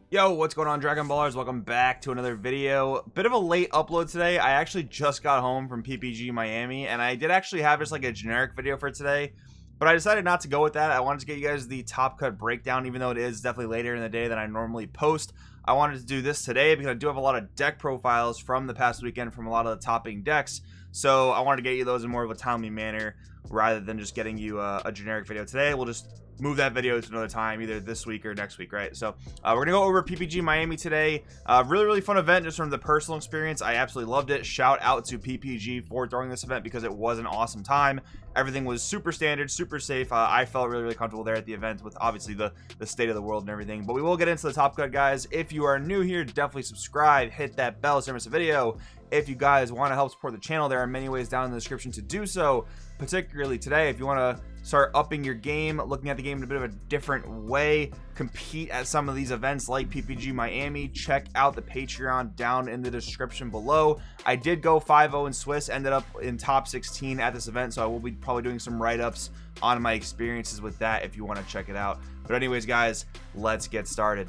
Yo, what's going on, Dragon Ballers? Welcome back to another video. Bit of a late upload today. I actually just got home from PPG Miami, and I did actually have just like a generic video for today, but I decided not to go with that. I wanted to get you guys the top cut breakdown, even though it is definitely later in the day than I normally post. I wanted to do this today because I do have a lot of deck profiles from the past weekend from a lot of the topping decks, so I wanted to get you those in more of a timely manner rather than just getting you a generic video today. We'll just move that video to another time, either this week or next week, right? So we're gonna go over PPG Miami today. Really fun event just from the personal experience. I absolutely loved it. Shout out to PPG for throwing this event because it was an awesome time. Everything was super standard, super safe. I felt really comfortable there at the event with obviously the state of the world and everything. But we will get into the top cut, guys. If you are new here, definitely subscribe, hit that bell so you don't miss a video. If you guys want to help support the channel, there are many ways down in the description to do so. Particularly today, if you want to start upping your game, looking at the game in a bit of a different way, compete at some of these events like PPG Miami, check out the Patreon down in the description below. I did go 5-0 in Swiss, ended up in top 16 at this event, so I will be probably doing some write-ups on my experiences with that if you want to check it out. But anyways, guys, let's get started.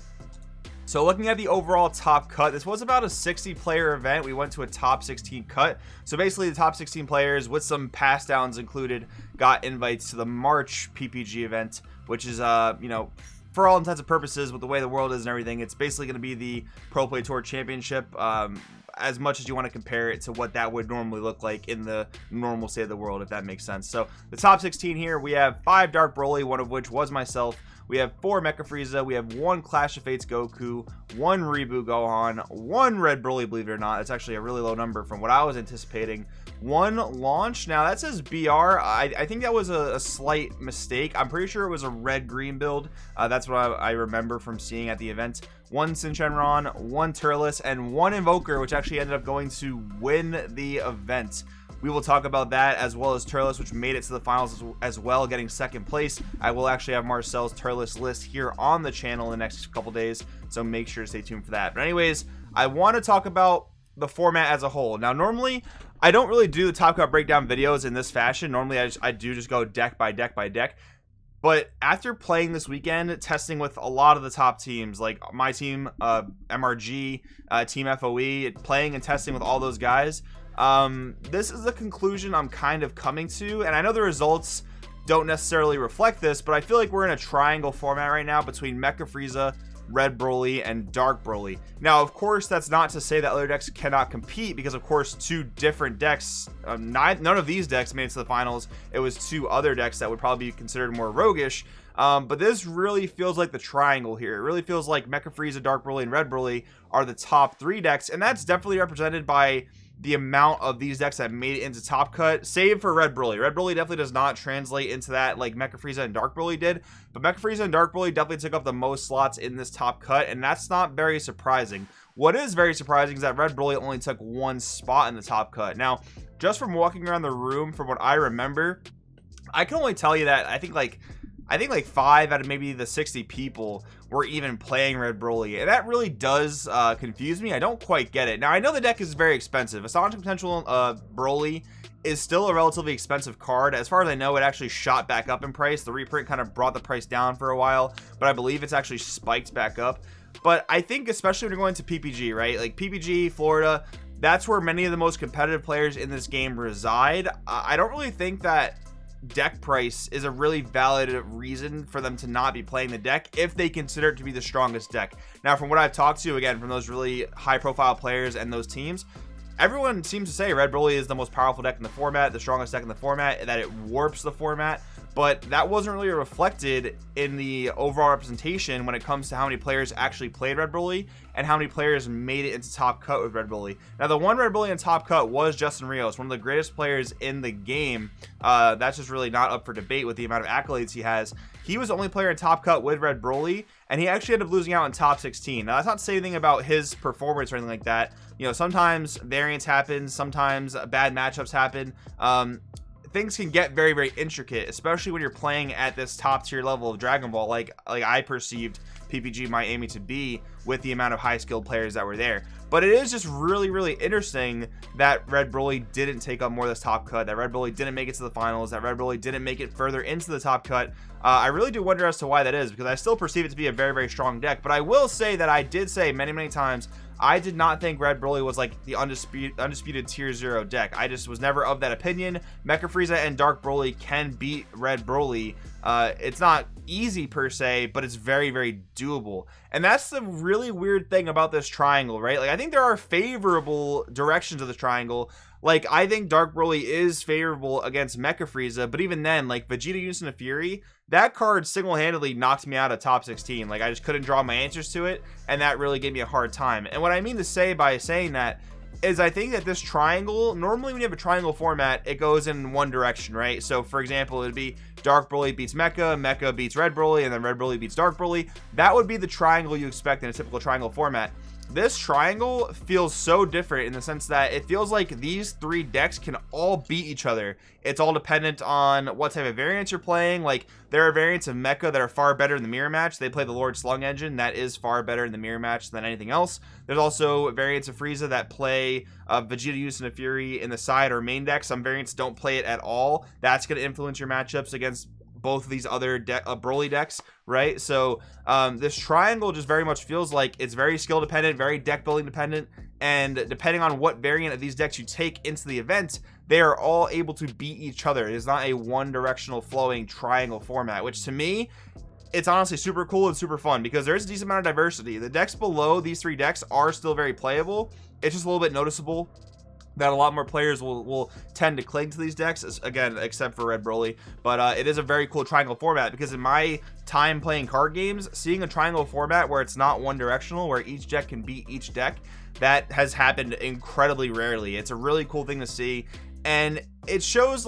So looking at the overall top cut, this was about a 60 player event. We went to a top 16 cut. So basically the top 16 players with some pass downs included got invites to the March PPG event, which is, you know, for all intents and purposes with the way the world is and everything, it's basically going to be the Pro Play Tour Championship. As much as you want to compare it to what that would normally look like in the normal state of the world, if that makes sense. So the top 16 here, we have 5 Dark Broly, one of which was myself. We have 4 Mecha Frieza, we have 1 Clash of Fates Goku, 1 Reboot Gohan, 1 Red Broly, believe it or not. It's actually a really low number from what I was anticipating. 1 Launch, now that says BR. I think that was a slight mistake. I'm pretty sure it was a red-green build. That's what I remember from seeing at the event. 1 Shenron, 1 Turles, and 1 Invoker, which actually ended up going to win the event. We will talk about that as well as Turles, which made it to the finals as well, getting second place. I will actually have Marcel's Turles list here on the channel in the next couple days, so make sure to stay tuned for that. But anyways, I want to talk about the format as a whole. Now, normally, I don't really do the top cut breakdown videos in this fashion. Normally, I do just go deck by deck by deck. But after playing this weekend, testing with a lot of the top teams, like my team, MRG, Team FOE, playing and testing with all those guys, this is the conclusion I'm kind of coming to, and I know the results don't necessarily reflect this, but I feel like we're in a triangle format right now between Mecha Frieza, Red Broly, and Dark Broly. Now, of course, that's not to say that other decks cannot compete, because of course 2 different decks, none of these decks made it to the finals. It was 2 other decks that would probably be considered more roguish. But this really feels like the triangle here. It really feels like Mecha Frieza, Dark Broly, and Red Broly are the top 3 decks, and that's definitely represented by the amount of these decks that made it into top cut, save for Red Broly. Red Broly definitely does not translate into that like Mecha Frieza and Dark Broly did, but Mecha Frieza and Dark Broly definitely took up the most slots in this top cut, and that's not very surprising. What is very surprising is that Red Broly only took 1 spot in the top cut. Now, just from walking around the room, from what I remember, I can only tell you that I think like 5 out of maybe the 60 people were even playing Red Broly, and that really does confuse me. I don't quite get it. Now, I know the deck is very expensive. Astonishing Potential Broly is still a relatively expensive card. As far as I know, it actually shot back up in price. The reprint kind of brought the price down for a while, but I believe it's actually spiked back up. But I think especially when you're going to PPG, right? Like PPG, Florida, that's where many of the most competitive players in this game reside. I don't really think that deck price is a really valid reason for them to not be playing the deck if they consider it to be the strongest deck. Now, from what I've talked to, again, from those really high profile players and those teams, everyone seems to say Red Broly is the most powerful deck in the format, the strongest deck in the format, that it warps the format. But that wasn't really reflected in the overall representation when it comes to how many players actually played Red Broly and how many players made it into top cut with Red Broly. Now, the 1 Red Broly in top cut was Justin Rios, one of the greatest players in the game. That's just really not up for debate with the amount of accolades he has. He was the only player in top cut with Red Broly, and he actually ended up losing out in top 16. Now, that's not to say anything about his performance or anything like that. You know, sometimes variance happens, sometimes bad matchups happen. things can get very, very intricate, especially when you're playing at this top tier level of Dragon Ball, like I perceived PPG Miami to be with the amount of high skilled players that were there. But it is just really, really interesting that Red Broly didn't take up more of this top cut, that Red Broly didn't make it to the finals, that Red Broly didn't make it further into the top cut. I really do wonder as to why that is, because I still perceive it to be a very, very strong deck. But I will say that I did say many, many times, I did not think Red Broly was like the undisputed tier 0 deck. I just was never of that opinion. Mecha Frieza and Dark Broly can beat Red Broly. It's not easy per se, but it's very, very doable. And that's the really weird thing about this triangle, right? Like, I think there are favorable directions of this triangle. Like, I think Dark Broly is favorable against Mecha Frieza, but even then, like, Vegeta Unison of Fury, that card single-handedly knocked me out of top 16. Like, I just couldn't draw my answers to it, and that really gave me a hard time. And what I mean to say by saying that is I think that this triangle, normally when you have a triangle format, it goes in one direction, right? So, for example, it would be Dark Broly beats Mecha, Mecha beats Red Broly, and then Red Broly beats Dark Broly. That would be the triangle you expect in a typical triangle format. This triangle feels so different in the sense that it feels like these three decks can all beat each other. It's all dependent on what type of variants you're playing. Like, there are variants of Mecha that are far better in the mirror match. They play the Lord Slung engine. That is far better in the mirror match than anything else. There's also variants of Frieza that play Vegeta Unison of Fury in the side or main deck. Some variants don't play it at all. That's going to influence your matchups against both of these other Broly decks, right? So this triangle just very much feels like it's very skill dependent, very deck building dependent, and depending on what variant of these decks you take into the event, they are all able to beat each other. It is not a one directional flowing triangle format, which to me, it's honestly super cool and super fun because there's a decent amount of diversity. The decks below these three decks are still very playable. It's just a little bit noticeable that a lot more players will tend to cling to these decks, again, except for Red Broly. But it is a very cool triangle format because in my time playing card games, seeing a triangle format where it's not one directional, where each deck can beat each deck, that has happened incredibly rarely. It's a really cool thing to see, and it shows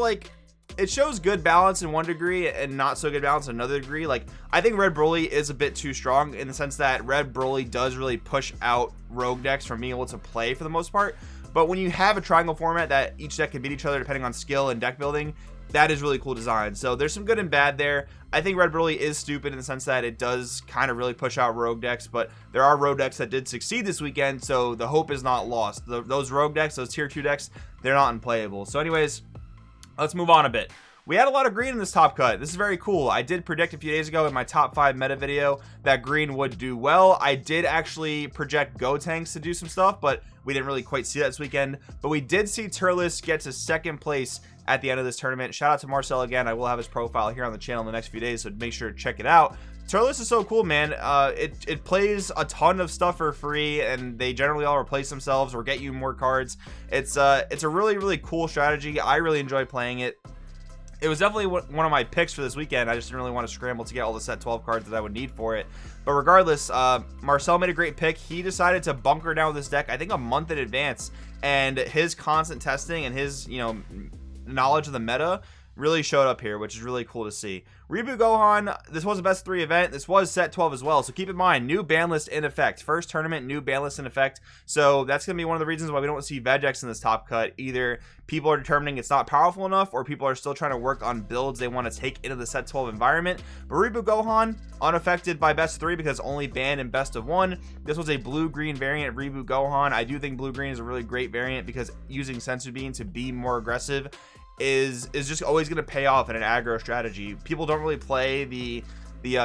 good balance in one degree and not so good balance in another degree. Like, I think Red Broly is a bit too strong in the sense that Red Broly does really push out rogue decks from being able to play for the most part. But when you have a triangle format that each deck can beat each other depending on skill and deck building, that is really cool design. So there's some good and bad there. I think Red Broly is stupid in the sense that it does kind of really push out rogue decks, but there are rogue decks that did succeed this weekend, so the hope is not lost. Those rogue decks, those tier 2 decks, they're not unplayable. So anyways, let's move on a bit. We had a lot of green in this top cut. This is very cool. I did predict a few days ago in my top 5 meta video that green would do well. I did actually project Gotenks to do some stuff, but we didn't really quite see that this weekend. But we did see Turles get to second place at the end of this tournament. Shout out to Marcel again. I will have his profile here on the channel in the next few days, so make sure to check it out. Turles is so cool, man. It plays a ton of stuff for free, and they generally all replace themselves or get you more cards. It's a really, really cool strategy. I really enjoy playing it. It was definitely one of my picks for this weekend. I just didn't really want to scramble to get all the set 12 cards that I would need for it. But regardless, Marcel made a great pick. He decided to bunker down with this deck, I think, a month in advance. And his constant testing and his, knowledge of the meta really showed up here, which is really cool to see. Reboot Gohan, this was a best 3 event. This was set 12 as well, so keep in mind, new ban list in effect. First tournament, new ban list in effect. So that's going to be one of the reasons why we don't see Vegex in this top cut. Either people are determining it's not powerful enough, or people are still trying to work on builds they want to take into the set 12 environment. But Reboot Gohan, unaffected by best 3 because only banned in best of 1. This was a blue-green variant of Reboot Gohan. I do think blue-green is a really great variant because using Senzu Bean to be more aggressive is just always going to pay off in an aggro strategy. People don't really play the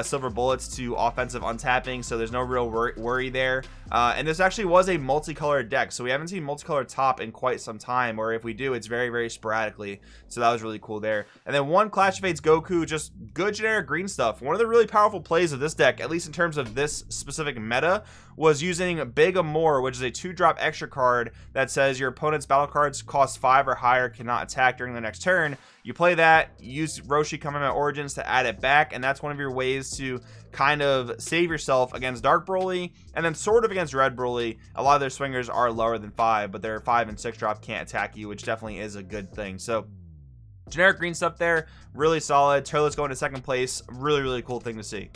silver bullets to offensive untapping, so there's no real worry there. And this actually was a multicolored deck, so we haven't seen multicolored top in quite some time, or if we do, it's very, very sporadically. So that was really cool there. And then one Clash of Fates Goku, just good generic green stuff. One of the really powerful plays of this deck, at least in terms of this specific meta, was using Big Amor, which is a 2-drop extra card that says your opponent's battle cards cost 5 or higher cannot attack during the next turn. You play that, use Roshi Kamehameha Origins to add it back, and that's one of your ways to kind of save yourself against Dark Broly, and then sort of against Red Broly. A lot of their swingers are lower than 5, but their 5 and 6 drop can't attack you, which definitely is a good thing. So generic green stuff there, really solid. Turles going to second place, really, really cool thing to see.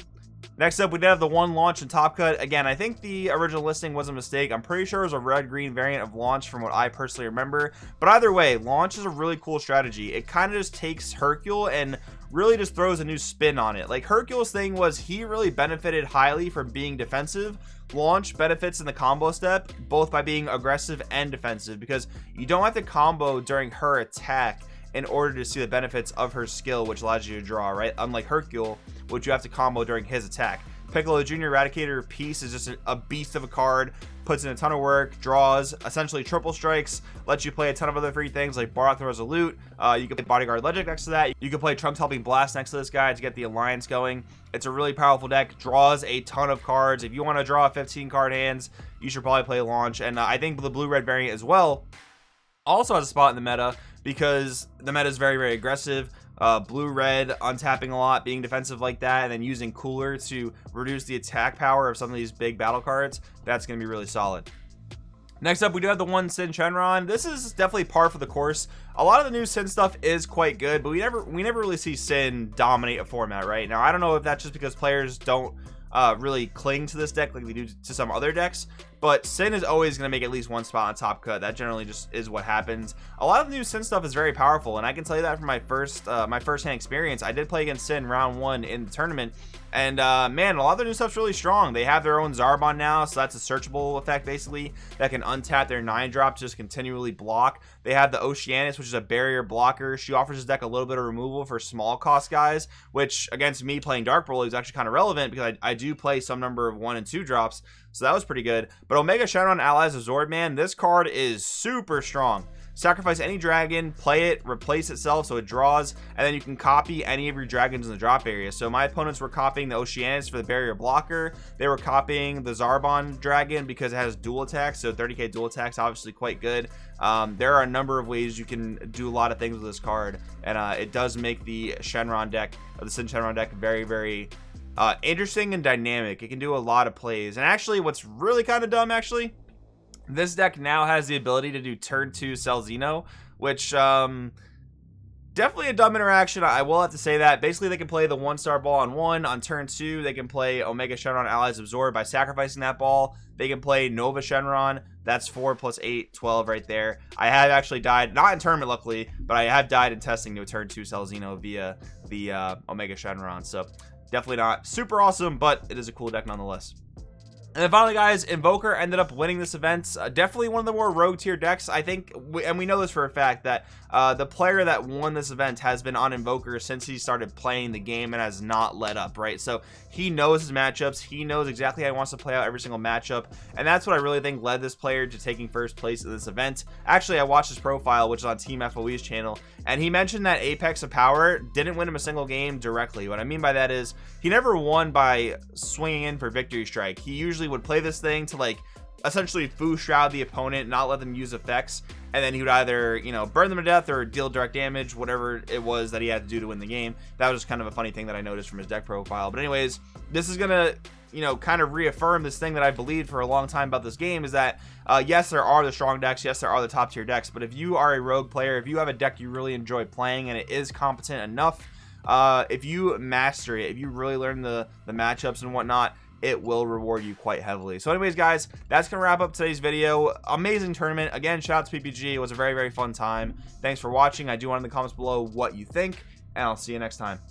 Next up, we did have the one launch and top cut. Again, I think the original listing was a mistake. I'm pretty sure it was a red-green variant of launch from what I personally remember. But either way, launch is a really cool strategy. It kind of just takes Hercule and really just throws a new spin on it. Like, Hercule's thing was he really benefited highly from being defensive. Launch benefits in the combo step, both by being aggressive and defensive, because you don't have to combo during her attack in order to see the benefits of her skill, which allows you to draw, right? Unlike Hercule, which you have to combo during his attack. Piccolo Jr. Eradicator Piece is just a beast of a card, puts in a ton of work, draws, essentially triple strikes, lets you play a ton of other free things like Bardock the Resolute. You can play Bodyguard Legend next to that. You can play Trunks Helping Blast next to this guy to get the alliance going. It's a really powerful deck, draws a ton of cards. If you want to draw 15 card hands, you should probably play Launch. And I think the blue-red variant as well also has a spot in the meta, because the meta is very, very aggressive. Blue-red, untapping a lot, being defensive like that, and then using Cooler to reduce the attack power of some of these big battle cards. That's going to be really solid. Next up, we do have the one Sin Shenron. This is definitely par for the course. A lot of the new Sin stuff is quite good, but we never really see Sin dominate a format, right? Now, I don't know if that's just because players don't really cling to this deck like they do to some other decks, but Sin is always going to make at least one spot on top cut. That generally just is what happens. A lot of the new Sin stuff is very powerful, and I can tell you that from my first-hand experience. I did play against Sin round 1 in the tournament, and man, a lot of the new stuff's really strong. They have their own Zarbon now, so that's a searchable effect basically that can untap their 9-drop to just continually block. They have the Oceanus, which is a barrier blocker. She offers this deck a little bit of removal for small cost guys, which against me playing Dark Broly is actually kind of relevant, because I do play some number of 1 and 2 drops, so that was pretty good. But Omega Shenron Allies of Zord, man, this card is super strong. Sacrifice any dragon, play it, replace itself so it draws, and then you can copy any of your dragons in the drop area. So my opponents were copying the Oceanus for the barrier blocker. They were copying the Zarbon dragon because it has dual attacks, so 30k dual attacks, obviously quite good. There are a number of ways you can do a lot of things with this card, and it does make the Shenron deck, the Sin Shenron deck, very, very interesting and dynamic. It can do a lot of plays. And actually, what's really kind of dumb, actually, this deck now has the ability to do turn 2 Cell Xeno, which definitely a dumb interaction. I will have to say that. Basically, they can play the 1-star ball on 1. On turn 2, they can play Omega Shenron Allies Absorb by sacrificing that ball. They can play Nova Shenron. That's 4 + 8, 12 right there. I have actually died, not in tournament luckily, but I have died in testing to a turn 2 Cell Xeno via the Omega Shenron. So definitely not super awesome, but it is a cool deck nonetheless. And then finally, guys, Invoker ended up winning this event. Definitely one of the more rogue tier decks, I think, and we know this for a fact, that the player that won this event has been on Invoker since he started playing the game and has not let up, right? So he knows his matchups. He knows exactly how he wants to play out every single matchup, and that's what I really think led this player to taking first place in this event. Actually, I watched his profile, which is on Team FOE's channel, and he mentioned that Apex of Power didn't win him a single game directly. What I mean by that is he never won by swinging in for Victory Strike. He usually would play this thing to, like, essentially Fu Shroud the opponent, not let them use effects, and then he would either, you know, burn them to death or deal direct damage, whatever it was that he had to do to win the game. That was just kind of a funny thing that I noticed from his deck profile. But anyways, this is gonna, you know, kind of reaffirm this thing that I believed for a long time about this game, is that yes, there are the strong decks, yes, there are the top tier decks, but if you are a rogue player, if you have a deck you really enjoy playing and it is competent enough, if you master it, if you really learn the matchups and whatnot, it will reward you quite heavily. So anyways, guys, that's gonna wrap up today's video. Amazing tournament. Again, shout out to PPG. It was a very, very fun time. Thanks for watching. I do want in the comments below what you think, and I'll see you next time.